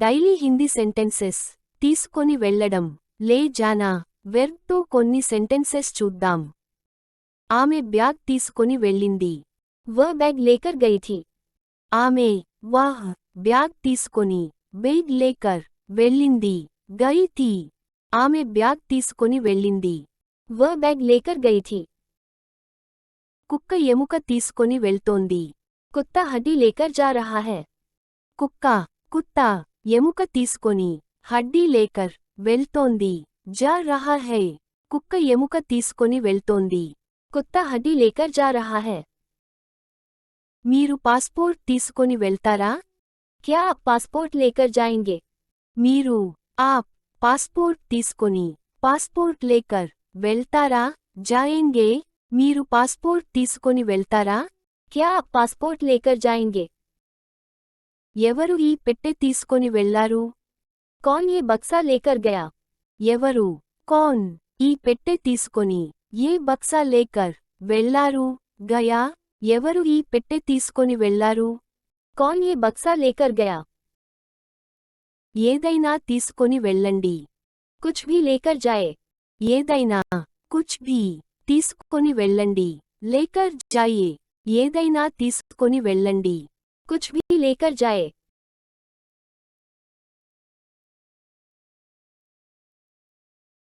Daily Hindi sentences తీసుకొని వెళ్ళడం. లే జానా వెర్బ్ తో కొన్ని సెంటెన్సెస్ చూద్దాం. ఆమె బ్యాగ్ తీసుకొని వెళ్ళింది. वह बैग लेकर गई थी. ఆమె వాహ్ బ్యాగ్ తీసుకొని బెగ్ లేకర్ వెళ్ళింది. గయి థీ ఆమె బ్యాగ్ తీసుకొని వెళ్ళింది. वह बैग लेकर गई थी. కుక్క ఎముక తీసుకొని వెళ్తోంది. कुत्ता हड्डी लेकर जा रहा है. కుక్క కుత్తా ఎముక తీసుకొని హడ్డీ లేకర్ వెళ్తోంది. జా రహా హై కుక్క ఎముక తీసుకొని వెళ్తోంది. कुत्ता हड्डी लेकर जा रहा है. మీరు పాస్పోర్ట్ తీసుకొని వెళ్తారా? क्या आप पासपोर्ट लेकर जाएंगे? మీరు ఆప్ పాస్పోర్ట్ తీసుకొని పాస్పోర్ట్ లేకర్ వెళ్తారా? జాయేంగే మీరు పాస్పోర్ట్ తీసుకొని వెళ్తారా? क्या आप पासपोर्ट लेकर जाएंगे? ఎవరు ఈ పెట్టె తీసుకొని వెళ్లారు? कौन ये बक्सा लेकर गया? ఎవరు కౌన్ ఈ పెట్టె తీసుకొని ఏ బక్సా లేకర్ వెళ్లారు? గయా ఎవరు ఈ పెట్టె తీసుకొని వెళ్లారు? कौन ये बक्सा लेकर गया? ఏదైనా తీసుకొని వెళ్ళండి. कुछ भी लेकर जाए. ఏదైనా కుచ్ భీ తీసుకొని వెళ్ళండి. లేకర్ జాయే ఏదైనా తీసుకొని వెళ్ళండి. कुछ भी लेकर जाए.